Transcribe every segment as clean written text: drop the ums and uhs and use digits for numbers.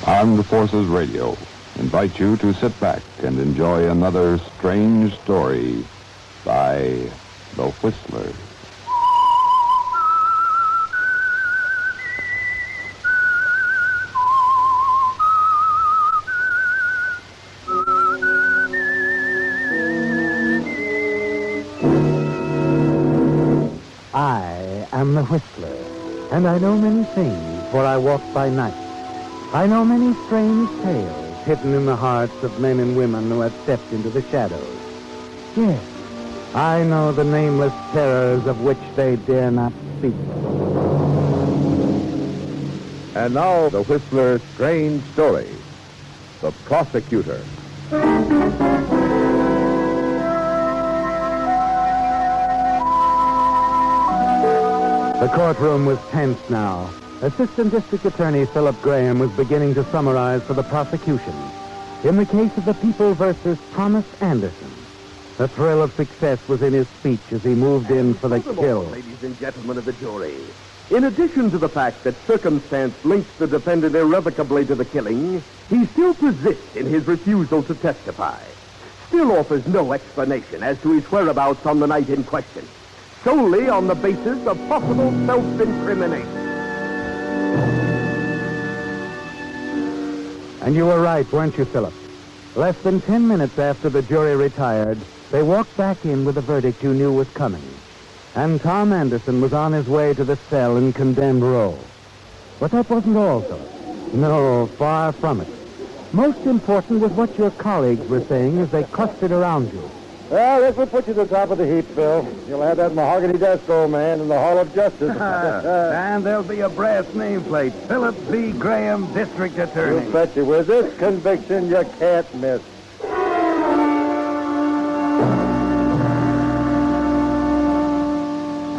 Armed Forces Radio invite you to sit back and enjoy another strange story by The Whistler. I am the Whistler, and I know many things, for I walk by night. I know many strange tales hidden in the hearts of men and women who have stepped into the shadows. Yes, I know the nameless terrors of which they dare not speak. And now, the Whistler's strange story, The Prosecutor. The courtroom was tense now. Assistant District Attorney Philip Graham was beginning to summarize for the prosecution. In the case of the People versus Thomas Anderson, the thrill of success was in his speech as he moved in for the kill. Ladies and gentlemen of the jury, in addition to the fact that circumstance links the defendant irrevocably to the killing, he still persists in his refusal to testify. Still offers no explanation as to his whereabouts on the night in question, solely on the basis of possible self-incrimination. And you were right, weren't you, Philip? Less than 10 minutes after the jury retired, they walked back in with a verdict you knew was coming. And Tom Anderson was on his way to the cell in condemned row. But that wasn't all, Philip. No, far from it. Most important was what your colleagues were saying as they clustered around you. Well, this will put you to the top of the heap, Phil. You'll have that mahogany desk, old man, in the Hall of Justice. And there'll be a brass nameplate, Philip B. Graham, District Attorney. You betcha. With this conviction, you can't miss.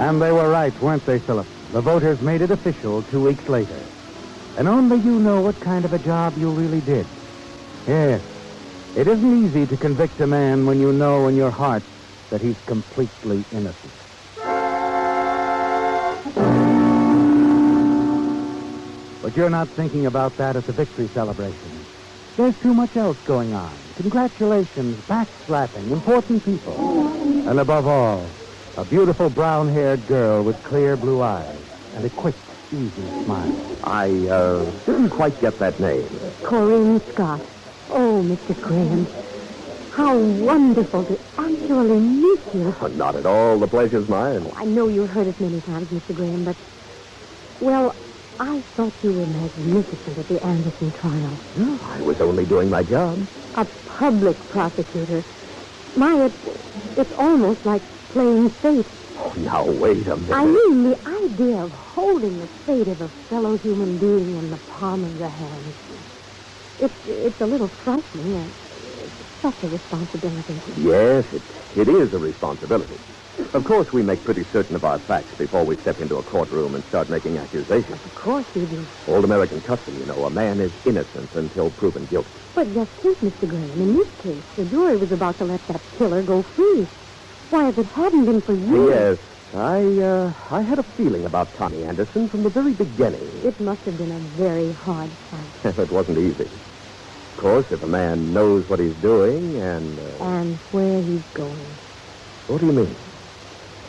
And they were right, weren't they, Philip? The voters made it official 2 weeks later. And only you know what kind of a job you really did. Yes, it isn't easy to convict a man when you know in your heart that he's completely innocent. But you're not thinking about that at the victory celebration. There's too much else going on. Congratulations, backslapping, important people. And above all, a beautiful brown-haired girl with clear blue eyes and a quick, easy smile. I didn't quite get that name. Corinne Scott. Oh, Mr. Graham, how wonderful to actually meet you. Oh, not at all. The pleasure's mine. I know you've heard it many times, Mr. Graham, but, well, I thought you were magnificent at the Anderson trial. I was only doing my job. A public prosecutor. My, it's almost like playing fate. Oh, now, wait a minute. I mean, the idea of holding the fate of a fellow human being in the palm of your hand. It's a little frightening. It's such a responsibility. Yes, it is a responsibility. Of course, we make pretty certain of our facts before we step into a courtroom and start making accusations. Of course you do. Old American custom, you know, a man is innocent until proven guilty. But just think, Mr. Graham, in this case, the jury was about to let that killer go free. Why, if it hadn't been for you... Yes, I had a feeling about Tommy Anderson from the very beginning. It must have been a very hard fight. It wasn't easy. Of course, if a man knows what he's doing and... And where he's going. What do you mean?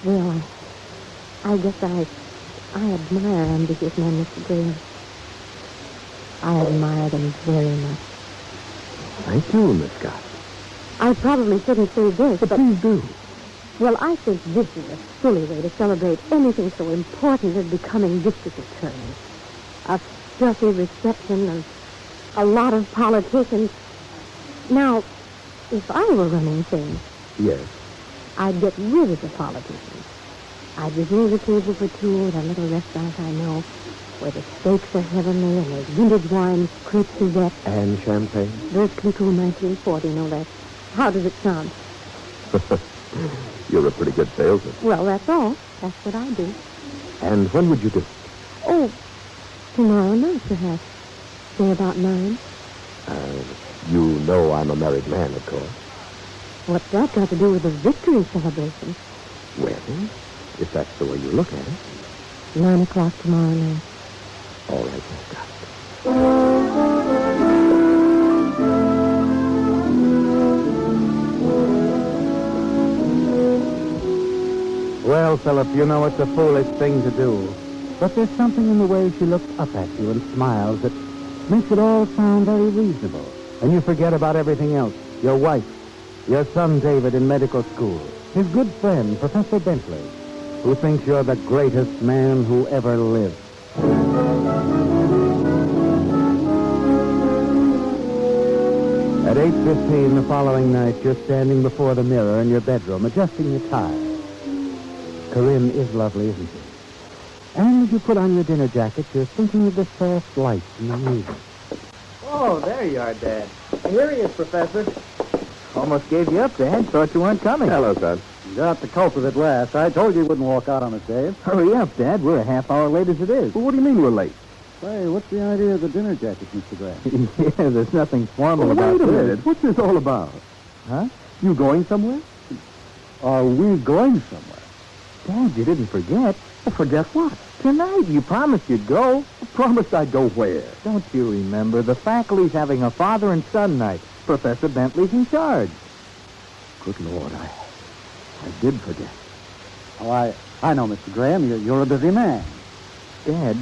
Well, I guess I admire ambitious men, Mr. Graham. I admire them very much. Thank you, Miss Scott. I probably shouldn't say this, but... Please do. Well, I think this is a silly way to celebrate anything so important as becoming district attorney. A stuffy reception and a lot of politicians. Now, if I were running things... Yes. I'd get rid of the politicians. I'd reserve a table for two at a little restaurant I know, where the steaks are heavenly and there's vintage wines, crepe Suzette. And champagne? There's Clicquot 1940, no less. How does it sound? You're a pretty good salesman. Well, that's all. That's what I do. And when would you do it? Oh, tomorrow night, perhaps. Say about 9. You know I'm a married man, of course. What's that got to do with the victory celebration? Well, if that's the way you look at it. 9 o'clock tomorrow night. All right, Miss Scott. Well, Philip, you know it's a foolish thing to do. But there's something in the way she looks up at you and smiles that makes it all sound very reasonable. And you forget about everything else. Your wife, your son David in medical school, his good friend, Professor Bentley, who thinks you're the greatest man who ever lived. At 8:15 the following night, you're standing before the mirror in your bedroom, adjusting your tie. Corinne is lovely, isn't she? And as you put on your dinner jacket, you're thinking of the soft light in the music. Oh, there you are, Dad. Here he is, Professor. Almost gave you up, Dad. Thought you weren't coming. Hello, son. You got the culprit at last. I told you you wouldn't walk out on us, Dave. Hurry up, Dad. We're a half hour late as it is. Well, what do you mean we're late? Say, what's the idea of the dinner jacket, Mr. Graham? Yeah, there's nothing formal about Wait a this. minute. What's this all about? Huh? You going somewhere? Are we going somewhere? Dad, you didn't forget. Forget what? Tonight, you promised you'd go. I promised I'd go where? Don't you remember? The faculty's having a father and son night. Professor Bentley's in charge. Good Lord, I did forget. Oh, I know, Mr. Graham. You're a busy man. Dad,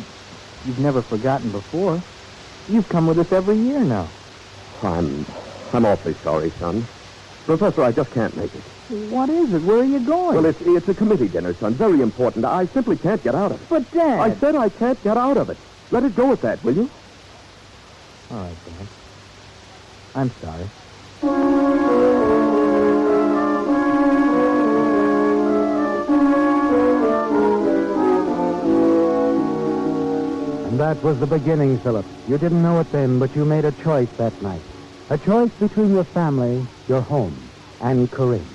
you've never forgotten before. You've come with us every year now. I'm awfully sorry, son. Professor, I just can't make it. What is it? Where are you going? Well, it's a committee dinner, son. Very important. I simply can't get out of it. But, Dad... I said I can't get out of it. Let it go at that, will you? All right, Dad. I'm sorry. And that was the beginning, Philip. You didn't know it then, but you made a choice that night. A choice between your family, your home, and Corinne.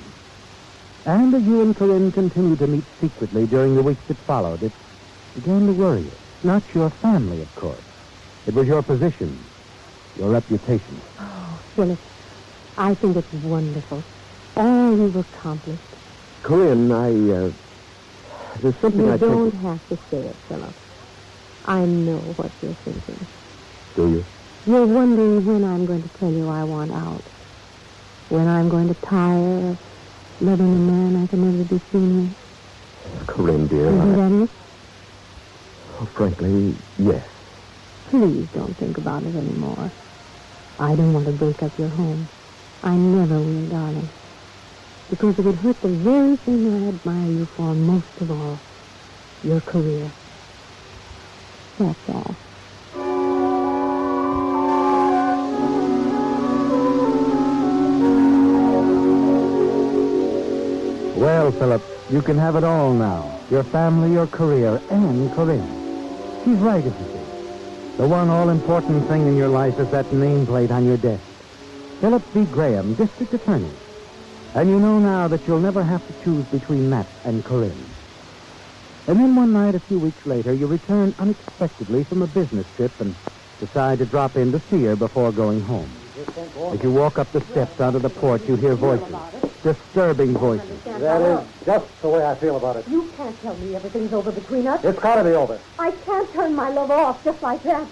And as you and Corinne continued to meet secretly during the weeks that followed, it began to worry you. Not your family, of course. It was your position, your reputation. Oh, Philip, I think it's wonderful. All you've accomplished. Corinne, there's something You I don't think... have to say it, Philip. I know what you're thinking. Do you? You're wondering when I'm going to tell you I want out. When I'm going to tire of loving a man I can never be seen with. Corinne, dear, Isn't that it? frankly, yes. Please don't think about it anymore. I don't want to break up your home. I never will, darling. Because it would hurt the very thing I admire you for most of all. Your career. That's all. Well, Philip, you can have it all now. Your family, your career, and Corinne. She's right, isn't she? The one all-important thing in your life is that nameplate on your desk. Philip B. Graham, District Attorney. And you know now that you'll never have to choose between that and Corinne. And then one night, a few weeks later, you return unexpectedly from a business trip and decide to drop in to see her before going home. As you walk up the steps onto the porch, you hear voices. Disturbing voices. That is just the way I feel about it. You can't tell me everything's over between us. It's got to be over. I can't turn my love off just like that.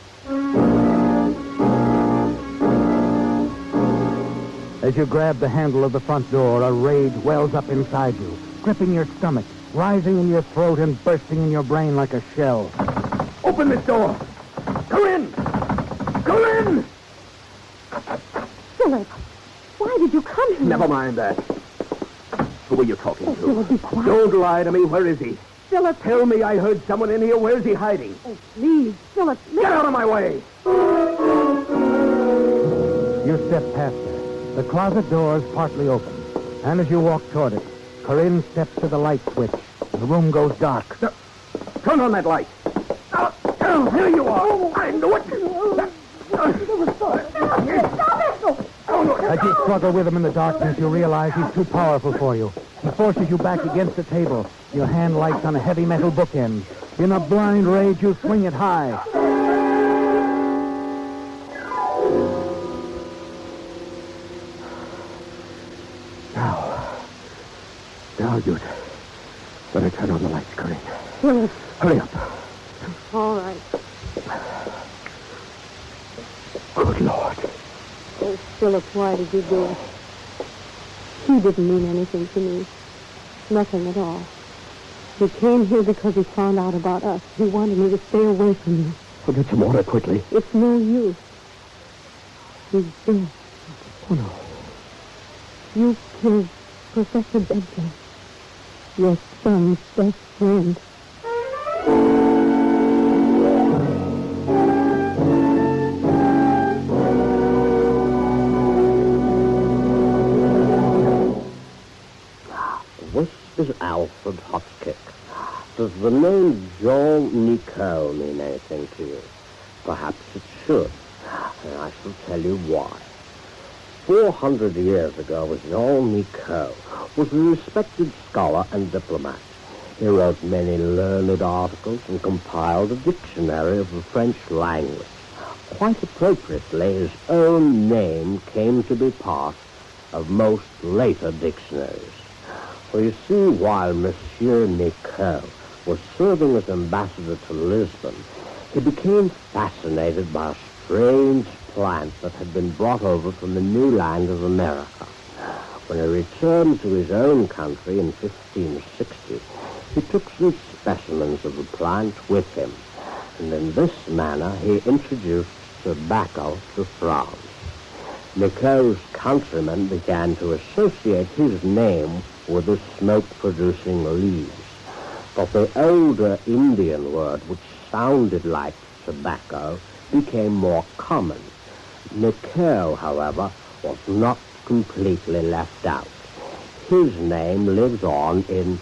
As you grab the handle of the front door, a rage wells up inside you, gripping your stomach, rising in your throat and bursting in your brain like a shell. Open this door! Corinne! Corinne! Philip, why did you come here? Never mind that. Who are you talking to? Philip, be quiet. Don't lie to me. Where is he? Philip. Tell me I heard someone in here. Where's he hiding? Oh, please, Philip. Get out of my way! You step past her. The closet door is partly open. And as you walk toward it, Corinne steps to the light switch. The room goes dark. Turn on that light. Here you are. I knew it. As you struggle with him in the darkness, you realize he's too powerful for you. He forces you back against the table. Your hand lights on a heavy metal bookend. In a blind rage, you swing it high. Now you'd better turn on the lights, Corinne. Philip. Hurry up. All right. Good Lord. Oh, Philip, why did you do it? He didn't mean anything to me. Nothing at all. He came here because he found out about us. He wanted me to stay away from you. Oh, get some water quickly. It's no use. He's dead. Oh, no. You killed Professor Bentley, your son's best friend. This is Alfred Hotkick. Does the name Jean Nicot mean anything to you? Perhaps it should, and I shall tell you why. 400 years ago, Jean Nicot was a respected scholar and diplomat. He wrote many learned articles and compiled a dictionary of the French language. Quite appropriately, his own name came to be part of most later dictionaries. For you see, while Monsieur Nicot was serving as ambassador to Lisbon, he became fascinated by a strange plant that had been brought over from the new land of America. When he returned to his own country in 1560, he took some specimens of the plant with him, and in this manner he introduced tobacco to France. Nicot's countrymen began to associate his name with the smoke-producing leaves. But the older Indian word, which sounded like tobacco, became more common. Nicot, however, was not completely left out. His name lives on in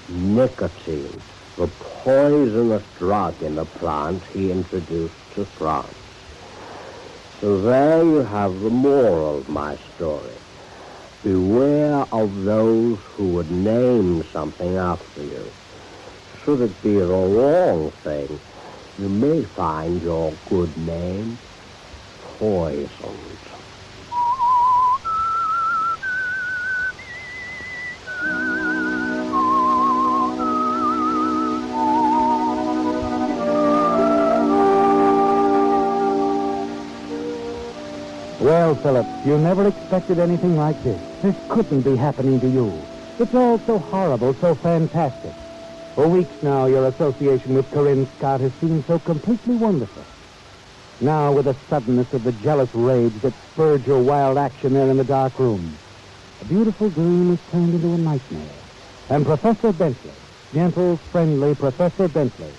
nicotine, the poisonous drug in the plant he introduced to France. So there you have the moral of my story. Beware of those who would name something after you. Should it be the wrong thing, you may find your good name poisoned. Well, Philip, you never expected anything like this. This couldn't be happening to you. It's all so horrible, so fantastic. For weeks now, your association with Corinne Scott has seemed so completely wonderful. Now, with the suddenness of the jealous rage that spurred your wild action there in the dark room, a beautiful dream is turned into a nightmare. And Professor Bentley, gentle, friendly Professor Bentley,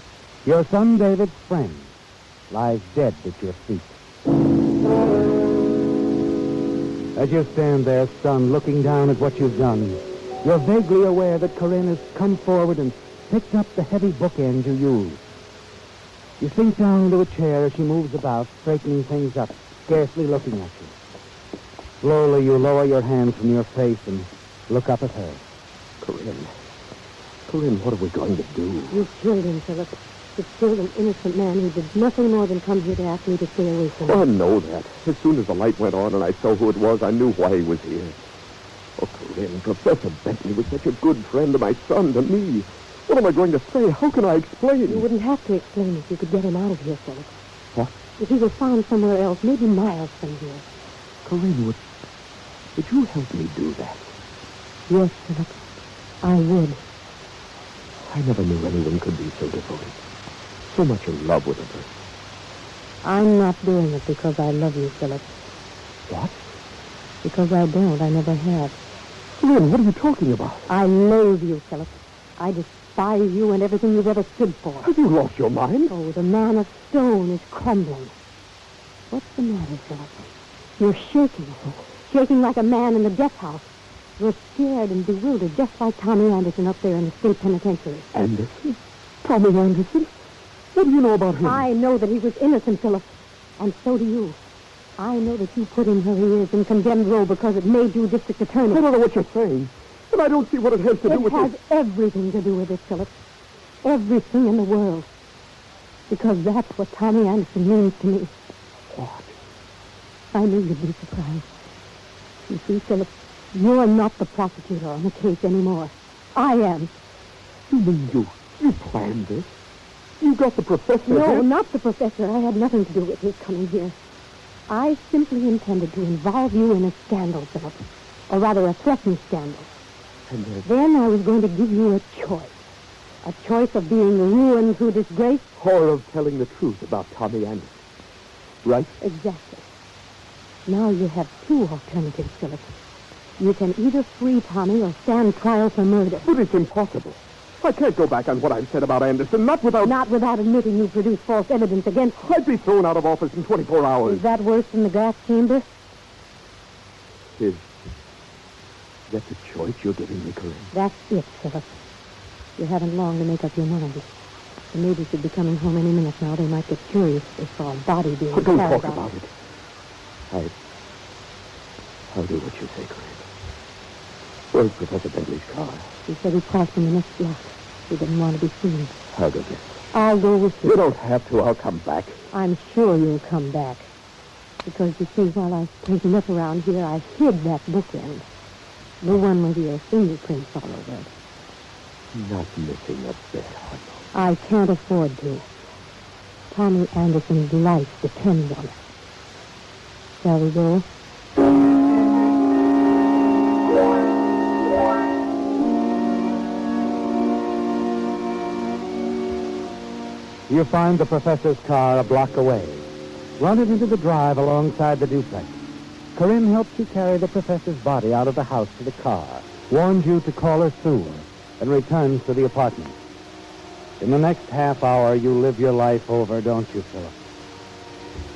your son David's friend, lies dead at your feet. As you stand there, son, looking down at what you've done, you're vaguely aware that Corinne has come forward and picked up the heavy bookend you used. You sink down into a chair as she moves about, straightening things up, scarcely looking at you. Slowly, you lower your hand from your face and look up at her. Corinne, what are we going to do? You killed him, Philip. You killed an innocent man who did nothing more than come here to ask me to stay away from him. Oh, I know that. As soon as the light went on and I saw who it was, I knew why he was here. Oh, Corinne, Professor Bentley was such a good friend to my son, to me. What am I going to say? How can I explain? You wouldn't have to explain if you could get him out of here, Philip. What? If he was found somewhere else, maybe miles from here. Corinne, would you help me do that? Yes, Philip, I would. I never knew anyone could be so devoted. So much in love with a person. I'm not doing it because I love you, Philip. What? Because I don't. I never have. Corinne, what are you talking about? I loathe you, Philip. I despise you and everything you've ever stood for. Have you lost your mind? Oh, the man of stone is crumbling. What's the matter, Philip? You're shaking. Shaking like a man in the death house. You're scared and bewildered, just like Tommy Anderson up there in the state penitentiary. Anderson? Tommy Anderson? What do you know about him? I know that he was innocent, Philip. And so do you. I know that you put him where he is in condemned row because it made you district attorney. I don't know what you're saying. But I don't see what it has to do with it. It this. has everything to do with it, Philip. Everything in the world. Because that's what Tommy Anderson means to me. What? I knew you'd be surprised. You see, Philip, you're not the prosecutor on the case anymore. I am. You mean you planned this? You got the professor No, here? not the professor. I had nothing to do with his coming here. I simply intended to involve you in a scandal, Philip. Or rather, a threatened scandal. And Then I was going to give you a choice. A choice of being ruined through disgrace? Or of telling the truth about Tommy Anderson. Right? Exactly. Now you have two alternatives, Philip. You can either free Tommy or stand trial for murder. But it's impossible. I can't go back on what I've said about Anderson, not without... Not without admitting you produced false evidence against him. I'd be thrown out of office in 24 hours. Is that worse than the gas chamber? Is that the choice you're giving me, Corinne? That's it, Philip. You haven't long to make up your mind. The neighbors should be coming home any minute now. They might get curious if they saw a body being Don't carried talk out. about it. I'll do what you say, Corinne. Where's Professor Bentley's car? He said he parked in the next block. He didn't want to be seen. I'll go get it. I'll go with you. You don't have to. I'll come back. I'm sure you'll come back. Because, you see, while I was taking up around here, I hid that bookend. The one with your fingerprints all over it. Not missing a bit, are you? I can't afford to. Tommy Anderson's life depends on it. Shall we go? You find the professor's car a block away. Run it into the drive alongside the duplex. Corinne helps you carry the professor's body out of the house to the car, warns you to call her soon, and returns to the apartment. In the next half hour, you live your life over, don't you, Philip?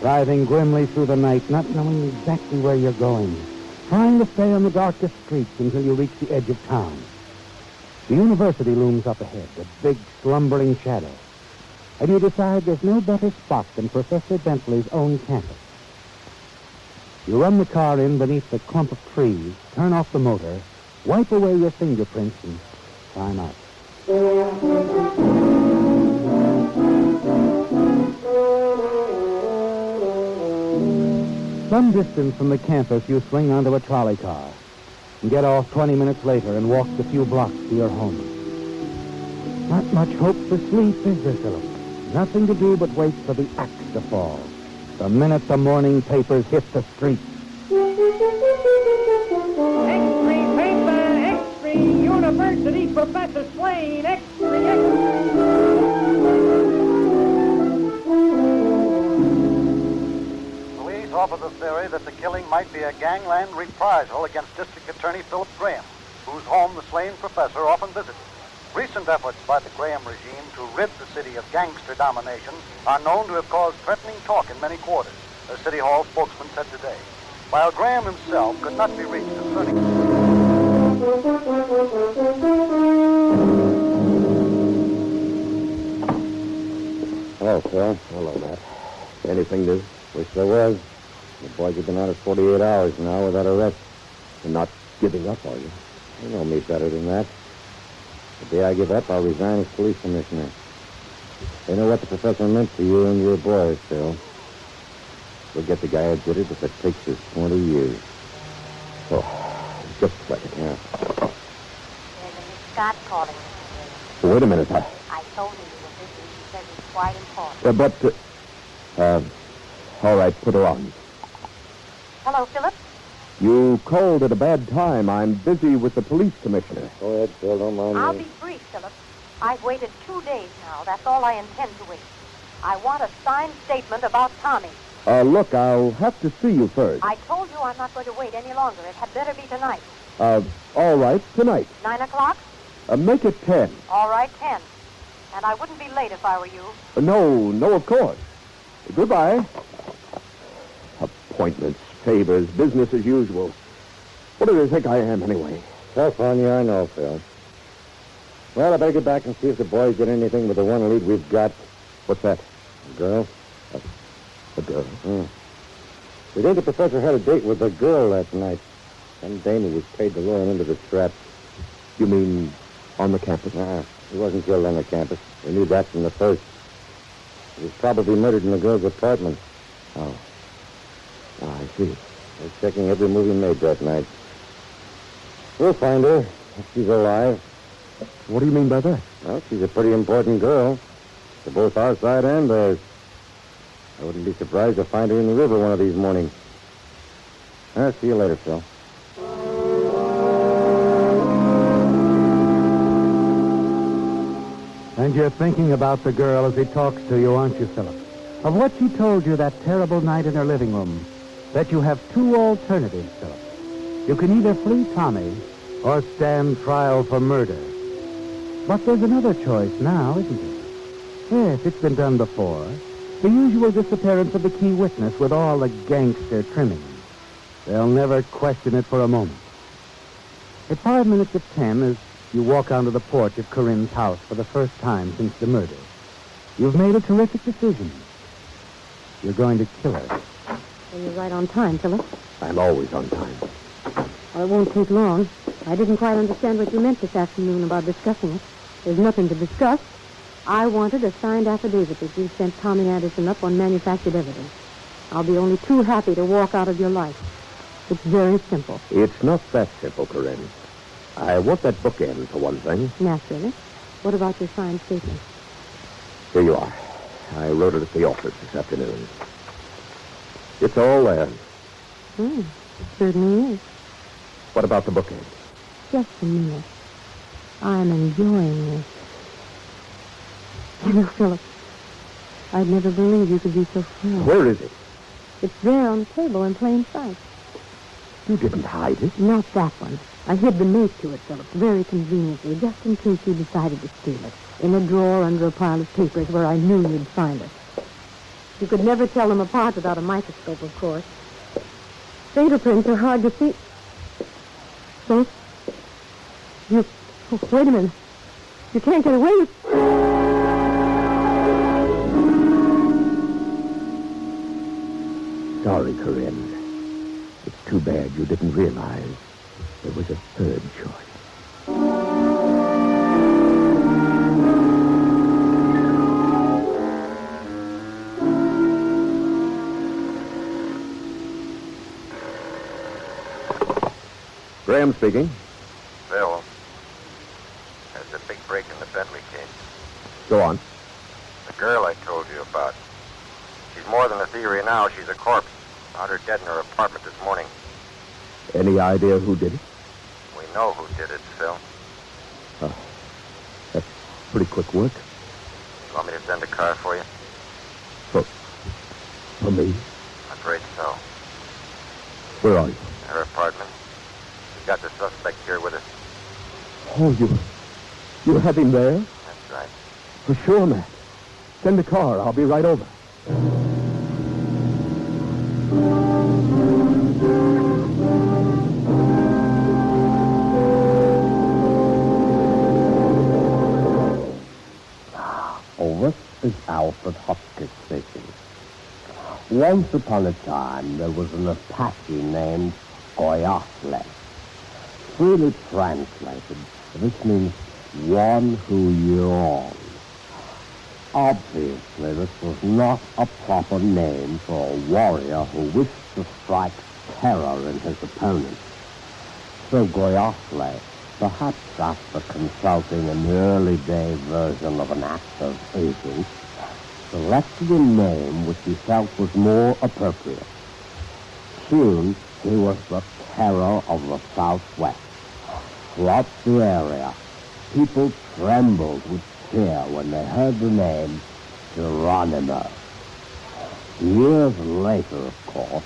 Driving grimly through the night, not knowing exactly where you're going, trying to stay on the darkest streets until you reach the edge of town. The university looms up ahead, a big, slumbering shadow. And you decide there's no better spot than Professor Bentley's own campus. You run the car in beneath the clump of trees, turn off the motor, wipe away your fingerprints, and climb out. Some distance from the campus, you swing onto a trolley car and get off 20 minutes later and walk the few blocks to your home. Not much hope for sleep, is there, Philip? Nothing to do but wait for the axe to fall. The minute the morning papers hit the streets. X-ray paper, X-ray University, Professor Swain, X-ray, X-ray. Police offer the theory that the killing might be a gangland reprisal against District Attorney Philip Graham, whose home the slain professor often visited. Recent efforts by the Graham regime to rid the city of gangster domination are known to have caused threatening talk in many quarters, a City Hall spokesman said today. While Graham himself could not be reached concerning... Hello, Phil. Hello, Matt. Anything new? Wish there was. The boys have been out of 48 hours now without arrest. You're not giving up, are you? You know me better than that. The day I give up, I'll resign as police commissioner. They know what the professor meant to you and your boys, Phil. We'll get the guy who did it if it takes us 20 years. Oh, just a second. Yeah. There's a Miss Scott calling me. Wait a minute. I told her you were busy. She says it's quite important. All right, put her on. Hello, Philip? You called at a bad time. I'm busy with the police commissioner. Go ahead, Phil. Don't mind I'll me. be brief, Philip. I've waited 2 days now. That's all I intend to wait. I want a signed statement about Tommy. Look, I'll have to see you first. I told you I'm not going to wait any longer. It had better be tonight. All right, tonight. 9 o'clock? Make it 10. All right, 10. And I wouldn't be late if I were you. No, of course. Goodbye. Appointments, favors, business as usual. What do they think I am, anyway? Tough on you, I know, Phil. Well, I better get back and see if the boys get anything with the one lead we've got. What's that? The girl? A girl? We think the professor had a date with a girl last night. Some dame who was paid to lure him into the trap. You mean on the campus? Nah, he wasn't killed on the campus. We knew that from the first. He was probably murdered in the girl's apartment. Oh, I see. We're checking every move he made that night. We'll find her if she's alive. What do you mean by that? Well, she's a pretty important girl. To both our side and theirs. I wouldn't be surprised to find her in the river one of these mornings. I'll see you later, Phil. And you're thinking about the girl as he talks to you, aren't you, Philip? Of what she told you that terrible night in her living room. That you have two alternatives, Philip. You can either flee Tommy or stand trial for murder. But there's another choice now, isn't there? Yes, it's been done before. The usual disappearance of the key witness with all the gangster trimmings. They'll never question it for a moment. At 5 minutes of 10, as you walk onto the porch of Corinne's house for the first time since the murder, you've made a terrific decision. You're going to kill her. Well, you're right on time, Philip. I'm always on time. Well, it won't take long. I didn't quite understand what you meant this afternoon about discussing it. There's nothing to discuss. I wanted a signed affidavit that you sent Tommy Anderson up on manufactured evidence. I'll be only too happy to walk out of your life. It's very simple. It's not that simple, Corinne. I want that bookend, for one thing. Naturally. What about your signed statement? Here you are. I wrote it at the office this afternoon. It's all there. It certainly is. What about the bookend? Just a minute. I'm enjoying this. You know, Philip, I'd never believe you could be so fool. Where is it? It's there on the table in plain sight. You didn't hide it. Not that one. I hid the mate to it, Philip, very conveniently, just in case you decided to steal it. In a drawer under a pile of papers where I knew you'd find it. You could never tell them apart without a microscope, of course. Fingerprints are hard to see. So? You... Oh, wait a minute. You can't get away with... Sorry, Corinne. It's too bad you didn't realize there was a third choice. Graham speaking. Phil, there's a big break in the Bentley case. Go on. The girl I told you about. She's more than a theory now. She's a corpse. Found her dead in her apartment this morning. Any idea who did it? We know who did it, Phil. Oh, that's pretty quick work. You want me to send a car for you? For me? I'm afraid so. Where are you? Her apartment. We got the suspect here with us. Oh, you have him there? That's right. For sure, Matt. Send a car. I'll be right over. This is Alfred Hopkins speaking. Once upon a time, there was an Apache named Goyasle. Freely translated, this means one who yawns. Obviously, this was not a proper name for a warrior who wished to strike terror in his opponent. So Goyasle, perhaps after consulting an early-day version of an actor's agent, selected a name which he felt was more appropriate. Soon, he was the terror of the Southwest. Throughout the area, people trembled with fear when they heard the name Geronimo. Years later, of course,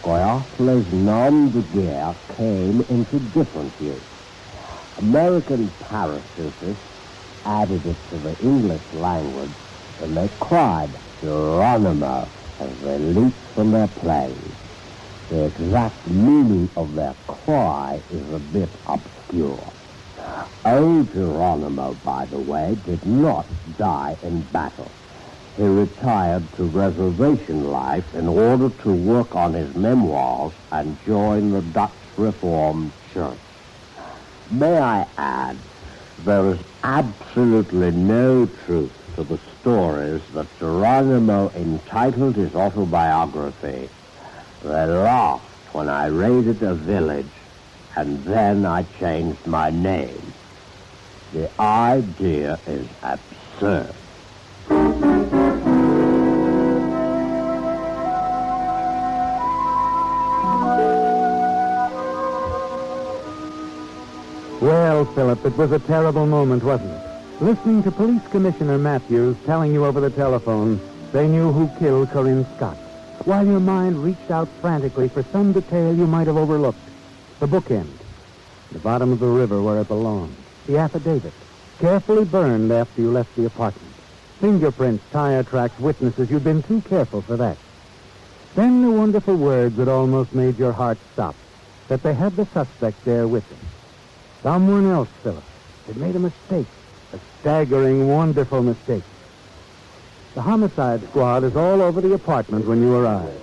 Goyasle's nom de guerre came into different use. American parachutists added it to the English language when they cried Geronimo as they leaped from their planes. The exact meaning of their cry is a bit obscure. Old Geronimo, by the way, did not die in battle. He retired to reservation life in order to work on his memoirs and join the Dutch Reformed Church. May I add, there is absolutely no truth to the stories that Geronimo entitled his autobiography, "They laughed when I raided a village, and then I changed my name." The idea is absurd. Well, Philip, it was a terrible moment, wasn't it? Listening to Police Commissioner Matthews telling you over the telephone they knew who killed Corinne Scott, while your mind reached out frantically for some detail you might have overlooked. The bookend, the bottom of the river where it belonged, the affidavit, carefully burned after you left the apartment. Fingerprints, tire tracks, witnesses, you'd been too careful for that. Then the wonderful words that almost made your heart stop, that they had the suspect there with them. Someone else, Philip, had made a mistake, a staggering, wonderful mistake. The homicide squad is all over the apartment when you arrive.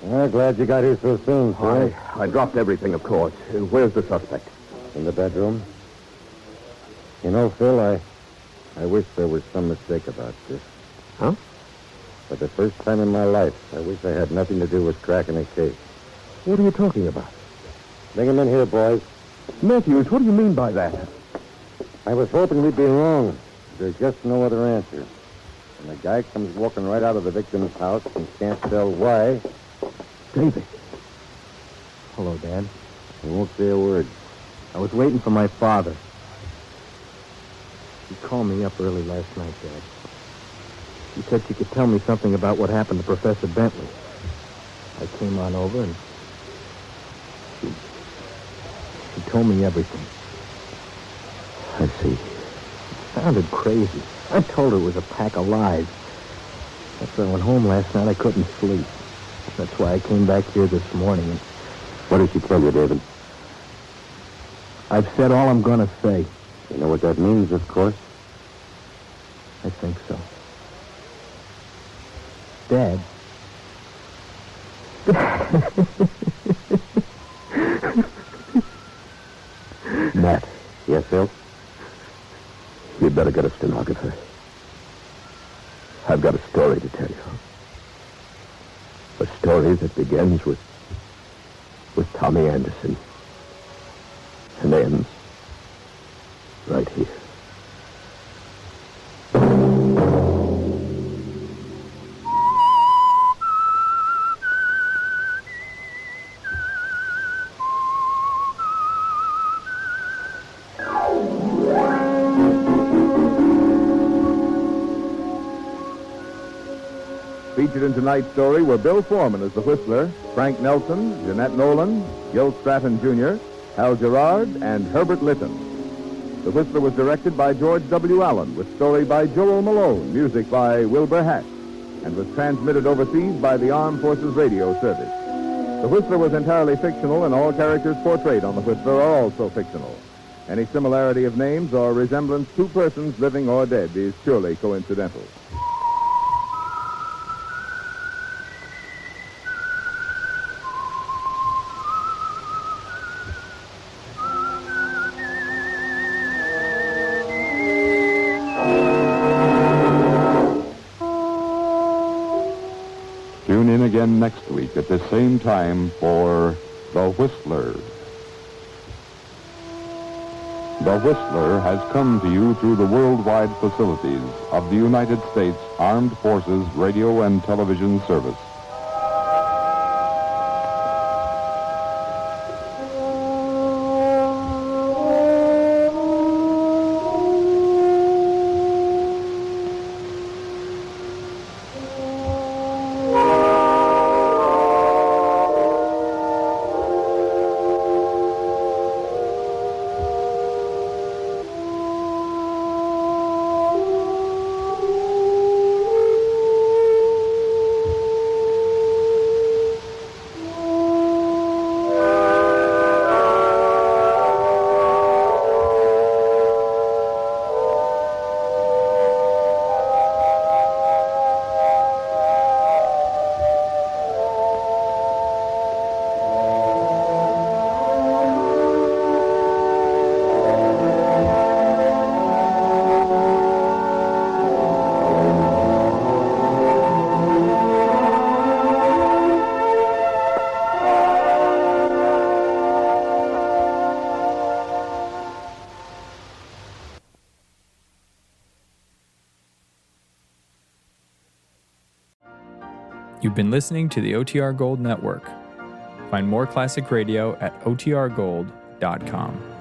I'm glad you got here so soon, sir. I dropped everything, of course. Where's the suspect? In the bedroom. You know, Phil, I wish there was some mistake about this. Huh? For the first time in my life, I wish I had nothing to do with cracking a case. What are you talking about? Bring him in here, boys. Matthews, what do you mean by that? I was hoping we'd be wrong. There's just no other answer. And the guy comes walking right out of the victim's house and can't tell why. David. Hello, Dad. He won't say a word. I was waiting for my father. He called me up early last night, Dad. She said she could tell me something about what happened to Professor Bentley. I came on over and she told me everything. I see. It sounded crazy. I told her it was a pack of lies. After I went home last night, I couldn't sleep. That's why I came back here this morning. And What did she tell you, David? I've said all I'm going to say. You know what that means, of course. I think so. Dad. Matt, Yes, Phil? you'd better get a stenographer. I've got a story to tell you. A story that begins with Tommy Anderson and ends right here. Featured in tonight's story were Bill Foreman as the Whistler, Frank Nelson, Jeanette Nolan, Gil Stratton Jr., Hal Gerard, and Herbert Litton. The Whistler was directed by George W. Allen, with story by Joel Malone, music by Wilbur Hatch, and was transmitted overseas by the Armed Forces Radio Service. The Whistler was entirely fictional, and all characters portrayed on The Whistler are also fictional. Any similarity of names or resemblance to persons living or dead is purely coincidental. Tune in again next week at the same time for The Whistler. The Whistler has come to you through the worldwide facilities of the United States Armed Forces Radio and Television Service. You've been listening to the OTR Gold Network. Find more classic radio at otrgold.com.